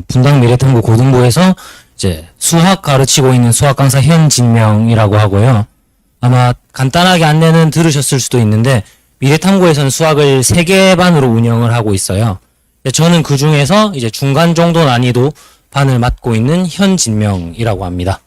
분당 미래탐구 고등부에서 이제 수학 가르치고 있는 수학 강사 현진명이라고 하고요. 아마 간단하게 안내는 들으셨을 수도 있는데 미래탐구에서는 수학을 3개 반으로 운영을 하고 있어요. 저는 그 중에서 이제 중간 정도 난이도 반을 맡고 있는 현진명이라고 합니다.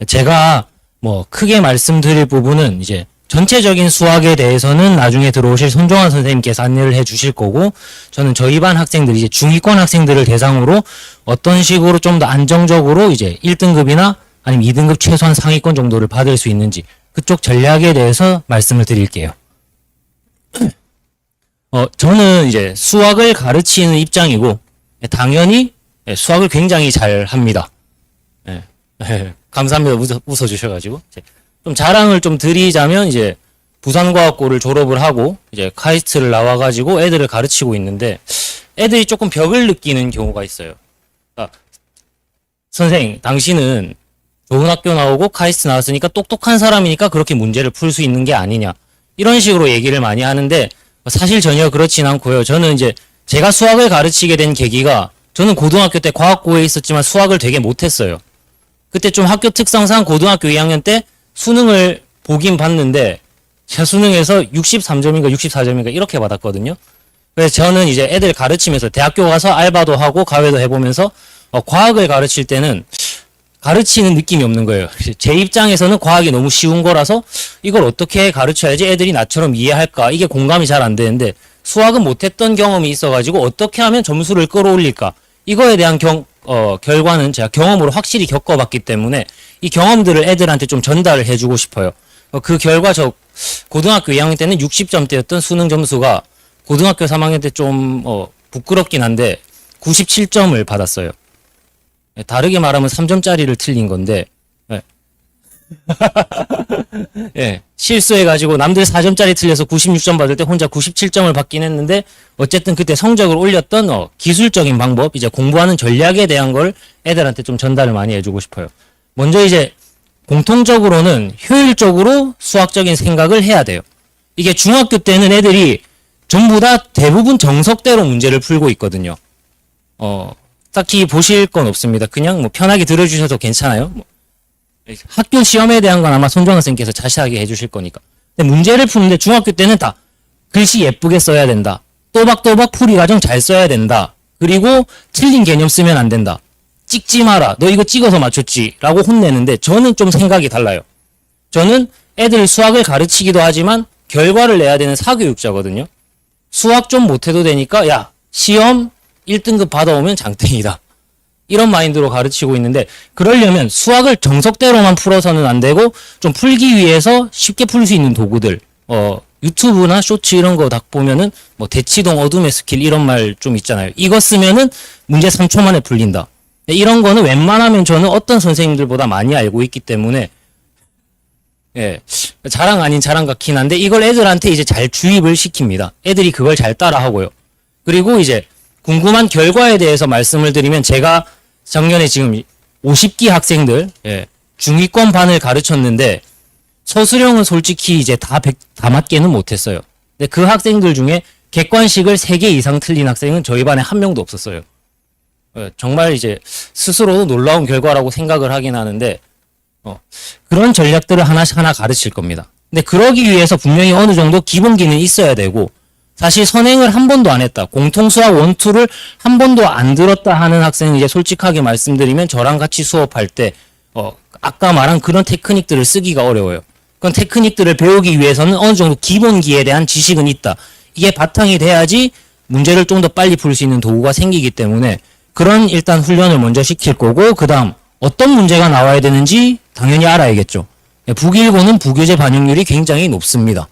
제가 뭐 크게 말씀드릴 부분은 이제 전체적인 수학에 대해서는 나중에 들어오실 손종환 선생님께서 안내를 해 주실 거고, 저는 저희 반 학생들, 이제 중위권 학생들을 대상으로 어떤 식으로 좀 더 안정적으로 이제 1등급이나 아니면 2등급 최소한 상위권 정도를 받을 수 있는지 그쪽 전략에 대해서 말씀을 드릴게요. 저는 이제 수학을 가르치는 입장이고, 당연히 수학을 굉장히 잘 합니다. 감사합니다. 웃어주셔가지고. 좀 자랑을 좀 드리자면, 이제 부산과학고를 졸업을 하고 이제 카이스트를 나와가지고 애들을 가르치고 있는데, 애들이 조금 벽을 느끼는 경우가 있어요. 그러니까 선생님, 당신은 좋은 학교 나오고 카이스트 나왔으니까 똑똑한 사람이니까 그렇게 문제를 풀 수 있는 게 아니냐, 이런 식으로 얘기를 많이 하는데, 사실 전혀 그렇진 않고요. 저는 이제 제가 수학을 가르치게 된 계기가, 저는 고등학교 때 과학고에 있었지만 수학을 되게 못했어요. 그때 좀 학교 특성상 고등학교 2학년 때 수능을 보긴 봤는데, 제가 수능에서 63점인가 64점인가 이렇게 받았거든요. 그래서 저는 이제 애들 가르치면서 대학교 가서 알바도 하고 가외도 해보면서 과학을 가르칠 때는 가르치는 느낌이 없는 거예요. 제 입장에서는 과학이 너무 쉬운 거라서 이걸 어떻게 가르쳐야지 애들이 나처럼 이해할까, 이게 공감이 잘 안 되는데, 수학은 못했던 경험이 있어가지고 어떻게 하면 점수를 끌어올릴까, 이거에 대한 결과는 제가 경험으로 확실히 겪어봤기 때문에 이 경험들을 애들한테 좀 전달을 해주고 싶어요. 그 결과 저 고등학교 2학년 때는 60점대였던 수능 점수가 고등학교 3학년 때 좀 부끄럽긴 한데 97점을 받았어요. 다르게 말하면 3점짜리를 틀린 건데, 실수해가지고 남들 4점짜리 틀려서 96점 받을 때 혼자 97점을 받긴 했는데, 어쨌든 그때 성적을 올렸던 기술적인 방법, 이제 공부하는 전략에 대한 걸 애들한테 좀 전달을 많이 해주고 싶어요. 먼저 이제 공통적으로는 효율적으로 수학적인 생각을 해야 돼요. 이게 중학교 때는 애들이 전부 다 대부분 정석대로 문제를 풀고 있거든요. 딱히 보실 건 없습니다. 그냥 뭐 편하게 들어주셔도 괜찮아요. 학교 시험에 대한 건 아마 손정은 선생님께서 자세하게 해주실 거니까. 근데 문제를 푸는데 중학교 때는 다 글씨 예쁘게 써야 된다, 또박또박 풀이 과정 잘 써야 된다, 그리고 틀린 개념 쓰면 안 된다, 찍지 마라, 너 이거 찍어서 맞췄지 라고 혼내는데, 저는 좀 생각이 달라요. 저는 애들 수학을 가르치기도 하지만 결과를 내야 되는 사교육자거든요. 수학 좀 못해도 되니까 야, 시험 1등급 받아오면 장땡이다, 이런 마인드로 가르치고 있는데, 그러려면 수학을 정석대로만 풀어서는 안 되고 좀 풀기 위해서 쉽게 풀 수 있는 도구들, 유튜브나 쇼츠 이런 거 딱 보면은 뭐 대치동 어둠의 스킬 이런 말 좀 있잖아요. 이거 쓰면은 문제 3초 만에 풀린다, 이런 거는 웬만하면 저는 어떤 선생님들보다 많이 알고 있기 때문에, 자랑 아닌 자랑 같긴 한데 이걸 애들한테 이제 잘 주입을 시킵니다. 애들이 그걸 잘 따라하고요. 그리고 이제 궁금한 결과에 대해서 말씀을 드리면, 제가 작년에 지금 50기 학생들, 중위권 반을 가르쳤는데 서술형은 솔직히 이제 다 맞게는 못했어요. 근데 그 학생들 중에 객관식을 3개 이상 틀린 학생은 저희 반에 한 명도 없었어요. 정말 이제 스스로도 놀라운 결과라고 생각을 하긴 하는데, 그런 전략들을 하나씩 하나 가르칠 겁니다. 근데 그러기 위해서 분명히 어느 정도 기본기는 있어야 되고, 사실 선행을 한 번도 안 했다, 공통수학 1, 2를 한 번도 안 들었다 하는 학생은 이제 솔직하게 말씀드리면 저랑 같이 수업할 때 아까 말한 그런 테크닉들을 쓰기가 어려워요. 그런 테크닉들을 배우기 위해서는 어느 정도 기본기에 대한 지식은 있다, 이게 바탕이 돼야지 문제를 좀 더 빨리 풀 수 있는 도구가 생기기 때문에 그런 일단 훈련을 먼저 시킬 거고, 그 다음 어떤 문제가 나와야 되는지 당연히 알아야겠죠. 북일고는 부교재 반영률이 굉장히 높습니다.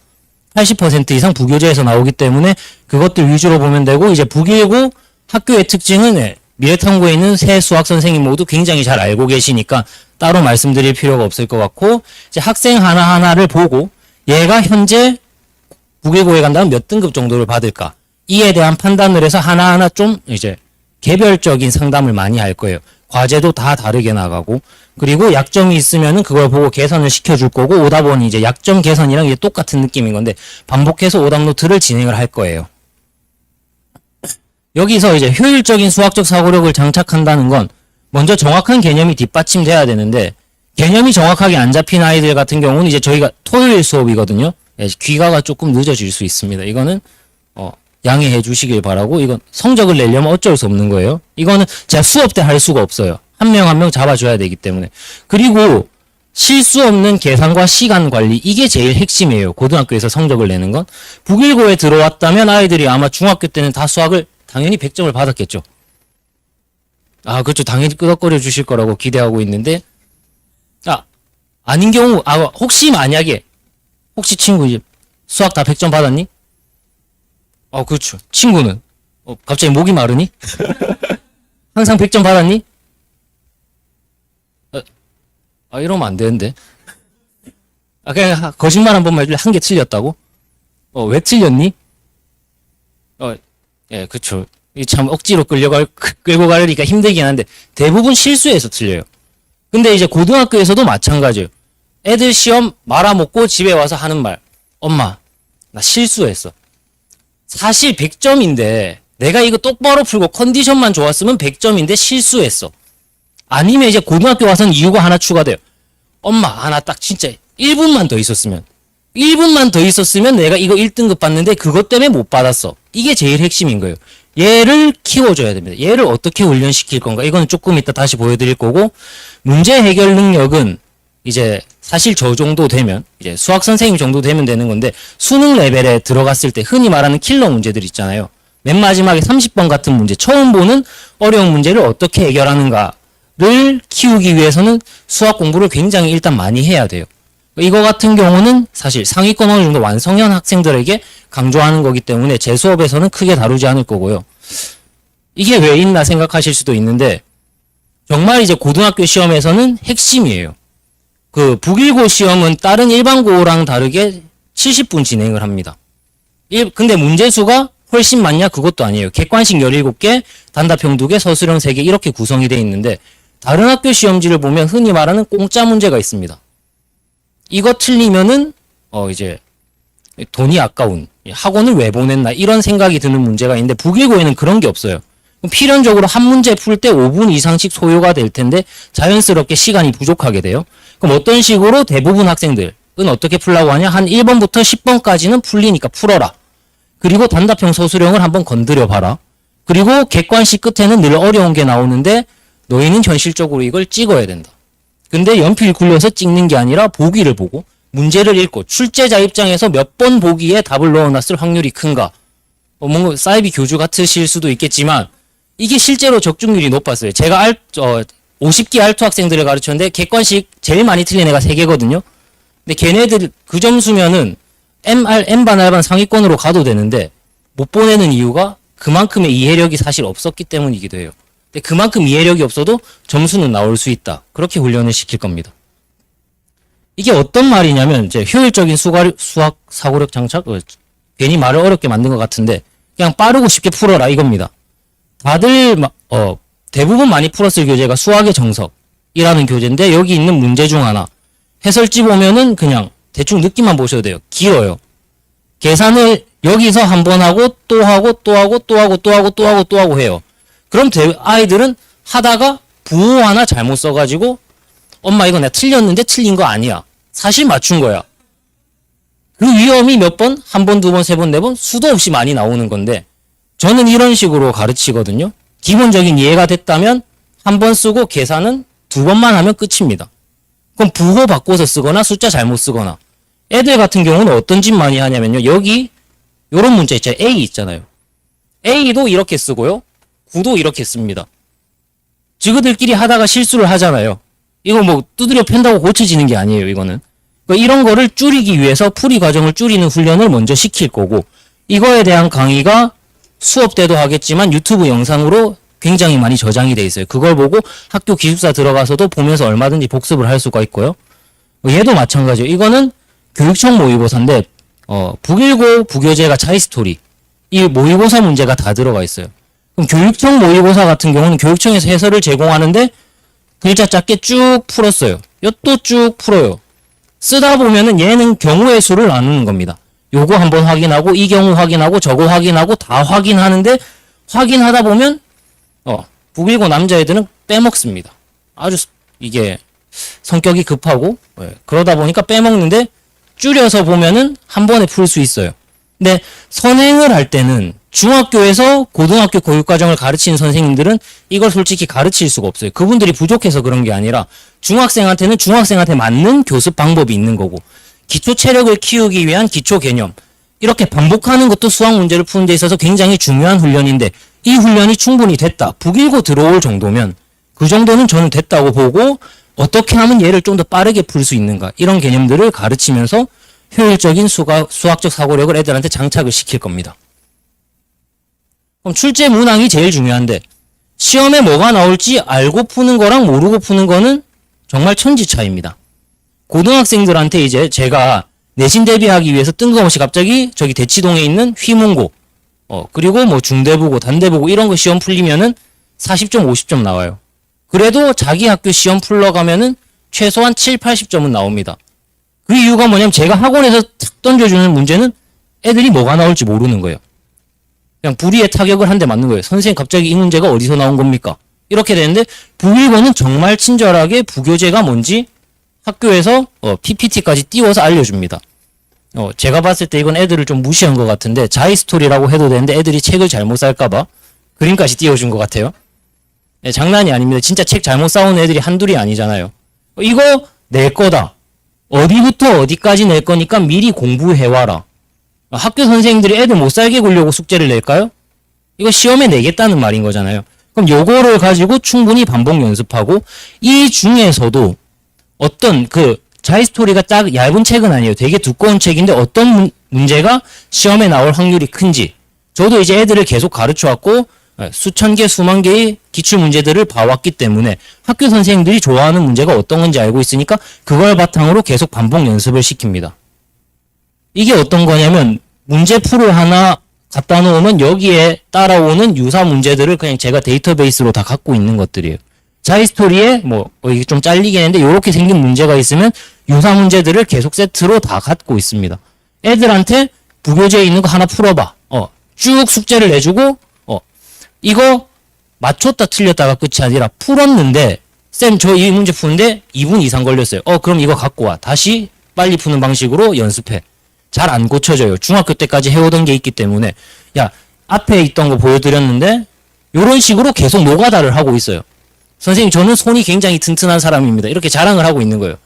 80% 이상 부교재에서 나오기 때문에 그것들 위주로 보면 되고, 이제 북일고 학교의 특징은 미래탐구에 있는 새 수학 선생님 모두 굉장히 잘 알고 계시니까 따로 말씀드릴 필요가 없을 것 같고, 이제 학생 하나하나를 보고 얘가 현재 북일고에 간다면 몇 등급 정도를 받을까, 이에 대한 판단을 해서 하나하나 좀 이제 개별적인 상담을 많이 할 거예요. 과제도 다 다르게 나가고, 그리고 약점이 있으면은 그걸 보고 개선을 시켜줄 거고, 오답원이 이제 약점 개선이랑 이게 똑같은 느낌인 건데 반복해서 오답 노트를 진행을 할 거예요. 여기서 이제 효율적인 수학적 사고력을 장착한다는 건 먼저 정확한 개념이 뒷받침돼야 되는데 개념이 정확하게 안 잡힌 아이들 같은 경우는 이제 저희가 토요일 수업이거든요. 예, 귀가가 조금 늦어질 수 있습니다. 이거는 양해해 주시길 바라고 이건 성적을 내려면 어쩔 수 없는 거예요. 이거는 제가 수업 때 할 수가 없어요. 한 명 한 명 잡아줘야 되기 때문에. 그리고 실수 없는 계산과 시간 관리 이게 제일 핵심이에요. 고등학교에서 성적을 내는 건. 북일고에 들어왔다면 아이들이 아마 중학교 때는 다 수학을 당연히 100점을 받았겠죠. 아 그렇죠. 당연히 끄덕거려 주실 거라고 기대하고 있는데 아닌 경우 혹시 만약에 혹시 친구 이제 수학 다 100점 받았니? 그렇죠. 친구는 갑자기 목이 마르니? 항상 100점 받았니? 이러면 안 되는데. 그냥 거짓말 한 번만 해줄래? 한 개 틀렸다고? 왜 틀렸니? 예, 그쵸. 이 참 억지로 끌고 가려니까 힘들긴 한데, 대부분 실수해서 틀려요. 근데 이제 고등학교에서도 마찬가지예요. 애들 시험 말아먹고 집에 와서 하는 말. 엄마, 나 실수했어. 사실 100점인데, 내가 이거 똑바로 풀고 컨디션만 좋았으면 100점인데 실수했어. 아니면 이제 고등학교 와서는 이유가 하나 추가돼요. 엄마, 나 딱 진짜 1분만 더 있었으면. 1분만 더 있었으면 내가 이거 1등급 받는데 그것 때문에 못 받았어. 이게 제일 핵심인 거예요. 얘를 키워줘야 됩니다. 얘를 어떻게 훈련시킬 건가? 이건 조금 이따 다시 보여드릴 거고, 문제 해결 능력은 이제 사실 저 정도 되면, 이제 수학 선생님 정도 되면 되는 건데, 수능 레벨에 들어갔을 때 흔히 말하는 킬러 문제들 있잖아요. 맨 마지막에 30번 같은 문제, 처음 보는 어려운 문제를 어떻게 해결하는가를 키우기 위해서는 수학 공부를 굉장히 일단 많이 해야 돼요. 이거 같은 경우는 사실 상위권 어느 정도 완성형 학생들에게 강조하는 거기 때문에 제 수업에서는 크게 다루지 않을 거고요. 이게 왜 있나 생각하실 수도 있는데 정말 이제 고등학교 시험에서는 핵심이에요. 그 북일고 시험은 다른 일반고랑 다르게 70분 진행을 합니다. 근데 문제수가 훨씬 많냐? 그것도 아니에요. 객관식 17개, 단답형 2개, 서술형 3개 이렇게 구성이 되어 있는데 다른 학교 시험지를 보면 흔히 말하는 공짜 문제가 있습니다. 이거 틀리면은 이제 돈이 아까운 학원을 왜 보냈나 이런 생각이 드는 문제가 있는데 북일고에는 그런 게 없어요. 필연적으로 한 문제 풀 때 5분 이상씩 소요가 될 텐데 자연스럽게 시간이 부족하게 돼요. 그럼 어떤 식으로 대부분 학생들은 어떻게 풀라고 하냐? 한 1번부터 10번까지는 풀리니까 풀어라. 그리고 단답형 서술형을 한번 건드려 봐라. 그리고 객관식 끝에는 늘 어려운 게 나오는데 너희는 현실적으로 이걸 찍어야 된다. 근데 연필 굴려서 찍는 게 아니라 보기를 보고 문제를 읽고 출제자 입장에서 몇 번 보기에 답을 넣어놨을 확률이 큰가. 뭔가 사이비 교주 같으실 수도 있겠지만 이게 실제로 적중률이 높았어요. 제가 50기 알토 학생들을 가르쳤는데 객관식 제일 많이 틀린 애가 3개거든요. 근데 걔네들 그 점수면은 M반, R반 상위권으로 가도 되는데 못 보내는 이유가 그만큼의 이해력이 사실 없었기 때문이기도 해요. 근데 그만큼 이해력이 없어도 점수는 나올 수 있다. 그렇게 훈련을 시킬 겁니다. 이게 어떤 말이냐면 이제 효율적인 수학 사고력 장착, 괜히 말을 어렵게 만든 것 같은데 그냥 빠르고 쉽게 풀어라 이겁니다. 다들 대부분 많이 풀었을 교재가 수학의 정석이라는 교재인데 여기 있는 문제 중 하나 해설지 보면은 그냥 대충 느낌만 보셔도 돼요. 길어요. 계산을 여기서 한 번 하고 또 하고 또 하고 또 하고 또 하고 또 하고 또 하고 해요. 그럼 아이들은 하다가 부호 하나 잘못 써가지고 엄마 이거 내가 틀렸는데 틀린 거 아니야. 사실 맞춘 거야. 그 위험이 몇 번? 한 번, 두 번, 세 번, 네 번? 수도 없이 많이 나오는 건데 저는 이런 식으로 가르치거든요. 기본적인 이해가 됐다면 한 번 쓰고 계산은 2번만 하면 끝입니다. 그럼 부호 바꿔서 쓰거나 숫자 잘못 쓰거나 애들 같은 경우는 어떤 짓 많이 하냐면요. 여기 요런 문자 있잖아요. A 있잖아요. A도 이렇게 쓰고요. 9도 이렇게 씁니다. 지그들끼리 하다가 실수를 하잖아요. 이거 뭐 두드려 팬다고 고쳐지는 게 아니에요. 이거는. 그러니까 이런 거를 줄이기 위해서 풀이 과정을 줄이는 훈련을 먼저 시킬 거고 이거에 대한 강의가 수업 때도 하겠지만 유튜브 영상으로 굉장히 많이 저장이 돼 있어요. 그걸 보고 학교 기숙사 들어가서도 보면서 얼마든지 복습을 할 수가 있고요. 얘도 마찬가지예요. 이거는 교육청 모의고사인데 북일고 부교재가 차이스토리 이 모의고사 문제가 다 들어가 있어요. 그럼 교육청 모의고사 같은 경우는 교육청에서 해설을 제공하는데 글자 작게 쭉 풀었어요. 또 쭉 풀어요. 쓰다 보면은 얘는 경우의 수를 나누는 겁니다. 요거 한번 확인하고 이 경우 확인하고 저거 확인하고 다 확인하는데 확인하다 보면 북일고 남자애들은 빼먹습니다. 아주 이게 성격이 급하고 그러다 보니까 빼먹는데 줄여서 보면은 한 번에 풀 수 있어요. 근데 선행을 할 때는 중학교에서 고등학교 교육과정을 가르치는 선생님들은 이걸 솔직히 가르칠 수가 없어요. 그분들이 부족해서 그런 게 아니라 중학생한테는 중학생한테 맞는 교습 방법이 있는 거고 기초 체력을 키우기 위한 기초 개념 이렇게 반복하는 것도 수학 문제를 푸는 데 있어서 굉장히 중요한 훈련인데 이 훈련이 충분히 됐다. 북일고 들어올 정도면 그 정도는 저는 됐다고 보고 어떻게 하면 얘를 좀 더 빠르게 풀 수 있는가 이런 개념들을 가르치면서 효율적인 수학적 사고력을 애들한테 장착을 시킬 겁니다. 그럼 출제 문항이 제일 중요한데 시험에 뭐가 나올지 알고 푸는 거랑 모르고 푸는 거는 정말 천지 차이입니다. 고등학생들한테 이제 제가 내신 대비하기 위해서 뜬금없이 갑자기 저기 대치동에 있는 휘문고 그리고 뭐 중대보고 단대보고 이런 거 시험 풀리면은 40점 50점 나와요. 그래도 자기 학교 시험 풀러가면은 최소한 7, 80점은 나옵니다. 그 이유가 뭐냐면 제가 학원에서 탁 던져주는 문제는 애들이 뭐가 나올지 모르는 거예요. 그냥 불의의 타격을 한 대 맞는 거예요. 선생님 갑자기 이 문제가 어디서 나온 겁니까? 이렇게 되는데 북일고는 정말 친절하게 부교재가 뭔지 학교에서 PPT까지 띄워서 알려줍니다. 제가 봤을 때 이건 애들을 좀 무시한 것 같은데 자이스토리라고 해도 되는데 애들이 책을 잘못 살까봐 그림까지 띄워준 것 같아요. 네, 장난이 아닙니다. 진짜 책 잘못 싸운 애들이 한둘이 아니잖아요. 이거 내 거다. 어디부터 어디까지 낼 거니까 미리 공부해와라. 학교 선생님들이 애들 못 살게 굴려고 숙제를 낼까요? 이거 시험에 내겠다는 말인 거잖아요. 그럼 요거를 가지고 충분히 반복 연습하고 이 중에서도 어떤 자이스토리가 얇은 책은 아니에요. 되게 두꺼운 책인데 어떤 문제가 시험에 나올 확률이 큰지 저도 이제 애들을 계속 가르쳐왔고 수천 개, 수만 개의 기출 문제들을 봐왔기 때문에 학교 선생님들이 좋아하는 문제가 어떤 건지 알고 있으니까 그걸 바탕으로 계속 반복 연습을 시킵니다. 이게 어떤 거냐면 문제풀을 하나 갖다 놓으면 여기에 따라오는 유사 문제들을 그냥 제가 데이터베이스로 다 갖고 있는 것들이에요. 자이스토리에 이게 좀 잘리긴 했는데 이렇게 생긴 문제가 있으면 유사 문제들을 계속 세트로 다 갖고 있습니다. 애들한테 부교재에 있는 거 하나 풀어봐. 쭉 숙제를 내주고 이거 맞췄다 틀렸다가 끝이 아니라 풀었는데 쌤 저 이 문제 푸는데 2분 이상 걸렸어요. 그럼 이거 갖고 와. 다시 빨리 푸는 방식으로 연습해. 잘 안 고쳐져요. 중학교 때까지 해오던 게 있기 때문에 야 앞에 있던 거 보여드렸는데 이런 식으로 계속 노가다를 하고 있어요. 선생님 저는 손이 굉장히 튼튼한 사람입니다. 이렇게 자랑을 하고 있는 거예요.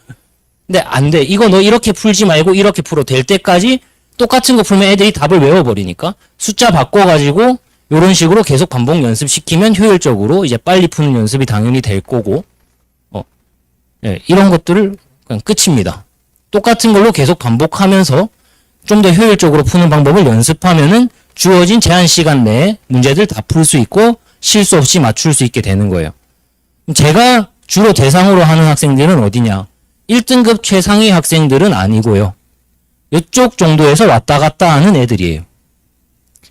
근데 안 돼. 이거 너 이렇게 풀지 말고 이렇게 풀어. 될 때까지 똑같은 거 풀면 애들이 답을 외워버리니까 숫자 바꿔가지고 이런 식으로 계속 반복 연습시키면 효율적으로 이제 빨리 푸는 연습이 당연히 될 거고 이런 것들을 그냥 끝입니다. 똑같은 걸로 계속 반복하면서 좀 더 효율적으로 푸는 방법을 연습하면은 주어진 제한 시간 내에 문제들 다 풀 수 있고 실수 없이 맞출 수 있게 되는 거예요. 제가 주로 대상으로 하는 학생들은 어디냐? 1등급 최상위 학생들은 아니고요. 이쪽 정도에서 왔다 갔다 하는 애들이에요.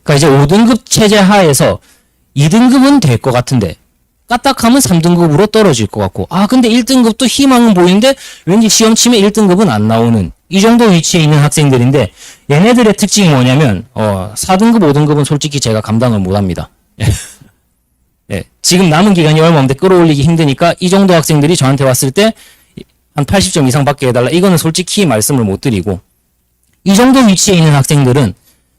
그러니까 이제 5등급 체제 하에서 2등급은 될 것 같은데 까딱하면 3등급으로 떨어질 것 같고 근데 1등급도 희망은 보이는데 왠지 시험 치면 1등급은 안 나오는 이 정도 위치에 있는 학생들인데 얘네들의 특징이 뭐냐면 4등급, 5등급은 솔직히 제가 감당을 못합니다. 지금 남은 기간이 얼마 없는데 끌어올리기 힘드니까 이 정도 학생들이 저한테 왔을 때 한 80점 이상 받게 해달라. 이거는 솔직히 말씀을 못 드리고 이 정도 위치에 있는 학생들은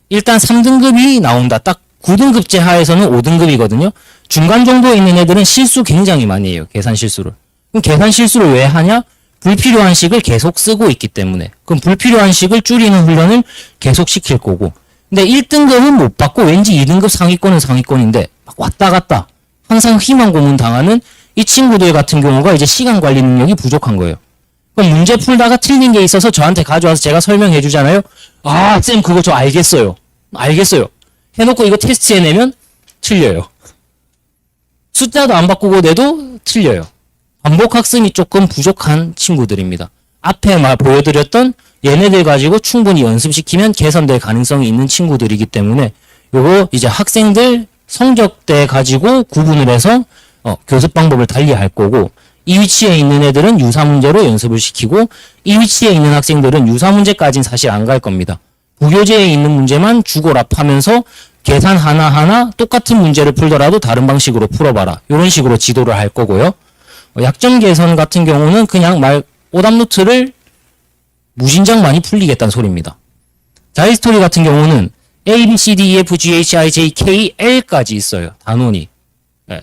일단 3등급이 나온다. 딱 9등급제 하에서는 5등급이거든요. 중간 정도에 있는 애들은 실수 굉장히 많이 해요. 계산 실수를. 그럼 계산 실수를 왜 하냐? 불필요한 식을 계속 쓰고 있기 때문에. 그럼 불필요한 식을 줄이는 훈련을 계속 시킬 거고. 근데 1등급은 못 받고 왠지 2등급 상위권은 상위권인데 막 왔다 갔다 항상 희망 고문 당하는 이 친구들 같은 경우가 이제 시간 관리 능력이 부족한 거예요. 그럼 문제 풀다가 틀린 게 있어서 저한테 가져와서 제가 설명해 주잖아요. 쌤 그거 저 알겠어요. 해놓고 이거 테스트에 내면 틀려요. 숫자도 안 바꾸고 내도 틀려요. 반복 학습이 조금 부족한 친구들입니다. 앞에 보여드렸던 얘네들 가지고 충분히 연습시키면 개선될 가능성이 있는 친구들이기 때문에 요거 이제 학생들 성적대 가지고 구분을 해서 교습 방법을 달리 할 거고 이 위치에 있는 애들은 유사 문제로 연습을 시키고 이 위치에 있는 학생들은 유사 문제까지는 사실 안 갈 겁니다. 부교재에 있는 문제만 주고랍하면서 계산 하나하나 똑같은 문제를 풀더라도 다른 방식으로 풀어봐라. 이런 식으로 지도를 할 거고요. 약점 개선 같은 경우는 그냥 오답 노트를 무진장 많이 풀리겠다는 소리입니다. 자이스토리 같은 경우는 A, B, C, D, E, F, G, H, I, J, K, L까지 있어요. 단원이. 네.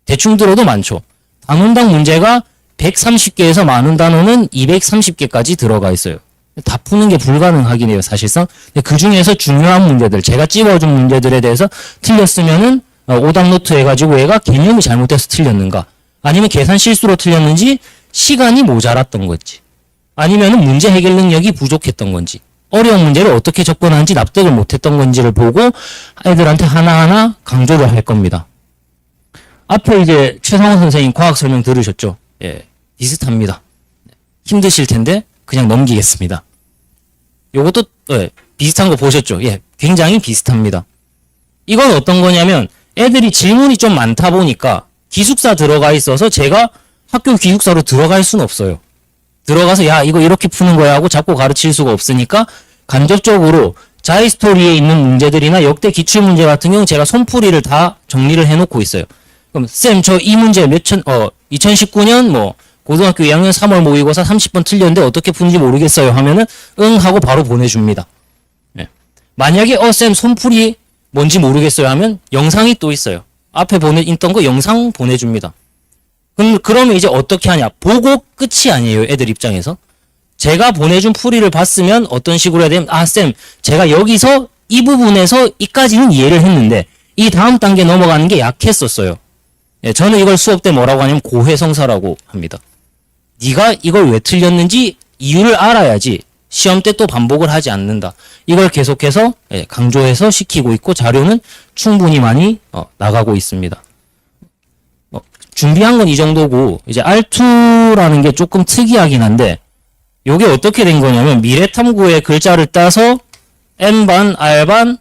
대충 들어도 많죠. 단원당 문제가 130개에서 많은 단원은 230개까지 들어가 있어요. 다 푸는 게 불가능하긴 해요, 사실상. 그 중에서 중요한 문제들, 제가 찝어준 문제들에 대해서 틀렸으면은 오답 노트 해가지고 얘가 개념이 잘못돼서 틀렸는가, 아니면 계산 실수로 틀렸는지, 시간이 모자랐던 건지, 아니면은 문제 해결 능력이 부족했던 건지, 어려운 문제를 어떻게 접근하는지 납득을 못했던 건지를 보고 애들한테 하나하나 강조를 할 겁니다. 앞에 이제 최상원 선생님 과학 설명 들으셨죠? 예, 비슷합니다. 힘드실 텐데 그냥 넘기겠습니다. 요것도 비슷한 거 보셨죠? 예, 굉장히 비슷합니다. 이건 어떤 거냐면 애들이 질문이 좀 많다 보니까 기숙사 들어가 있어서 제가 학교 기숙사로 들어갈 수는 없어요. 들어가서 야 이거 이렇게 푸는 거야 하고 자꾸 가르칠 수가 없으니까 간접적으로 자이스토리에 있는 문제들이나 역대 기출문제 같은 경우 제가 손풀이를 다 정리를 해놓고 있어요. 그럼 쌤 저 이 문제 2019년 뭐 고등학교 2학년 3월 모의고사 30번 틀렸는데 어떻게 푸는지 모르겠어요 하면은 응 하고 바로 보내줍니다. 네. 만약에 쌤 손풀이 뭔지 모르겠어요 하면 영상이 또 있어요. 앞에 있던 거 영상 보내줍니다. 그러면 이제 어떻게 하냐, 보고 끝이 아니에요. 애들 입장에서 제가 보내준 풀이를 봤으면 어떤 식으로 해야 되면 쌤 제가 여기서 이 부분에서 이까지는 이해를 했는데 이 다음 단계 넘어가는 게 약했었어요. 예, 저는 이걸 수업 때 뭐라고 하냐면 고해성사라고 합니다. 네가 이걸 왜 틀렸는지 이유를 알아야지 시험 때 또 반복을 하지 않는다. 이걸 계속해서 강조해서 시키고 있고 자료는 충분히 많이 나가고 있습니다. 준비한 건 이 정도고 이제 R2라는 게 조금 특이하긴 한데 요게 어떻게 된 거냐면 미래탐구의 글자를 따서 N반, R반,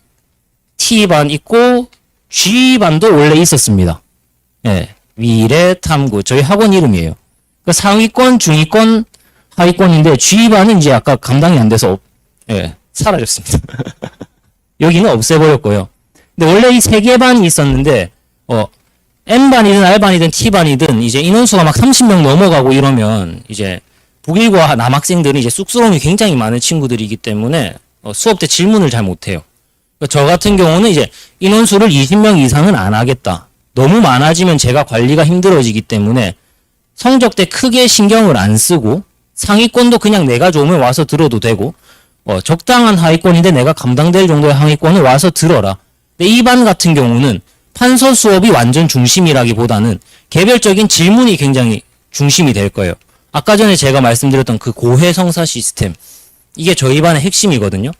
T반 있고 G반도 원래 있었습니다. 예, 미래탐구 저희 학원 이름이에요. 그 상위권, 중위권, 하위권인데 G반은 이제 아까 감당이 안 돼서 사라졌습니다. 여기는 없애버렸고요. 근데 원래 이 세 개 반이 있었는데 N반이든 R반이든 T반이든 이제 인원수가 막 30명 넘어가고 이러면 이제 북일과 남학생들은 이제 쑥스러움이 굉장히 많은 친구들이기 때문에 수업 때 질문을 잘 못해요. 저 같은 경우는 이제 인원수를 20명 이상은 안 하겠다. 너무 많아지면 제가 관리가 힘들어지기 때문에 성적 때 크게 신경을 안 쓰고 상위권도 그냥 내가 좋으면 와서 들어도 되고 적당한 하위권인데 내가 감당될 정도의 하위권을 와서 들어라. 근데 이 반 같은 경우는 판서 수업이 완전 중심이라기보다는 개별적인 질문이 굉장히 중심이 될 거예요. 아까 전에 제가 말씀드렸던 그 고해성사 시스템, 이게 저희 반의 핵심이거든요.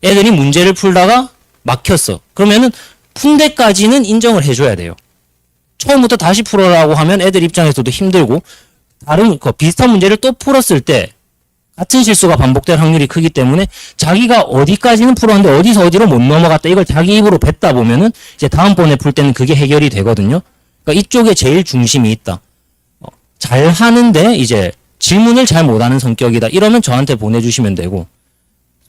애들이 문제를 풀다가 막혔어. 그러면은 푼 데까지는 인정을 해줘야 돼요. 처음부터 다시 풀어라고 하면 애들 입장에서도 힘들고 비슷한 문제를 또 풀었을 때 같은 실수가 반복될 확률이 크기 때문에 자기가 어디까지는 풀었는데 어디서 어디로 못 넘어갔다 이걸 자기 입으로 뱉다 보면은 이제 다음번에 풀 때는 그게 해결이 되거든요. 그러니까 이쪽에 제일 중심이 있다. 잘 하는데 이제 질문을 잘 못하는 성격이다. 이러면 저한테 보내주시면 되고,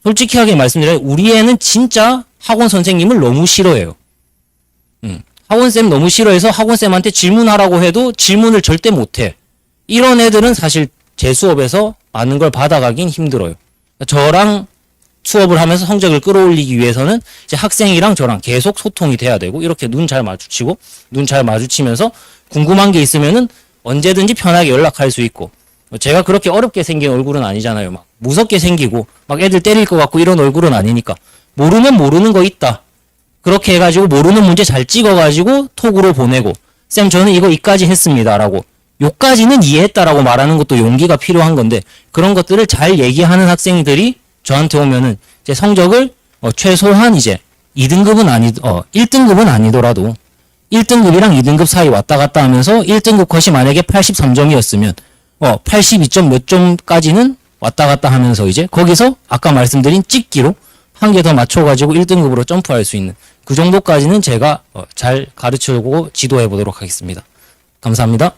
솔직하게 말씀드려요. 우리 애는 진짜 학원 선생님을 너무 싫어해요. 학원쌤 너무 싫어해서 학원쌤한테 질문하라고 해도 질문을 절대 못해. 이런 애들은 사실 제 수업에서 많은 걸 받아가긴 힘들어요. 저랑 수업을 하면서 성적을 끌어올리기 위해서는 이제 학생이랑 저랑 계속 소통이 돼야 되고, 이렇게 눈 잘 마주치고, 눈 잘 마주치면서 궁금한 게 있으면은 언제든지 편하게 연락할 수 있고, 제가 그렇게 어렵게 생긴 얼굴은 아니잖아요. 막 무섭게 생기고, 막 애들 때릴 것 같고 이런 얼굴은 아니니까. 모르면 모르는 거 있다. 그렇게 해가지고 모르는 문제 잘 찍어가지고 톡으로 보내고, 쌤 저는 이거 이까지 했습니다 라고, 요까지는 이해했다라고 말하는 것도 용기가 필요한 건데, 그런 것들을 잘 얘기하는 학생들이 저한테 오면은 제 성적을 최소한 이제 1등급은 아니더라도 1등급이랑 2등급 사이 왔다 갔다 하면서 1등급 컷이 만약에 83점이었으면 82점 몇 점까지는 왔다 갔다 하면서 이제 거기서 아까 말씀드린 찍기로 한 개 더 맞춰가지고 1등급으로 점프할 수 있는 그 정도까지는 제가 잘 가르쳐주고 지도해 보도록 하겠습니다. 감사합니다.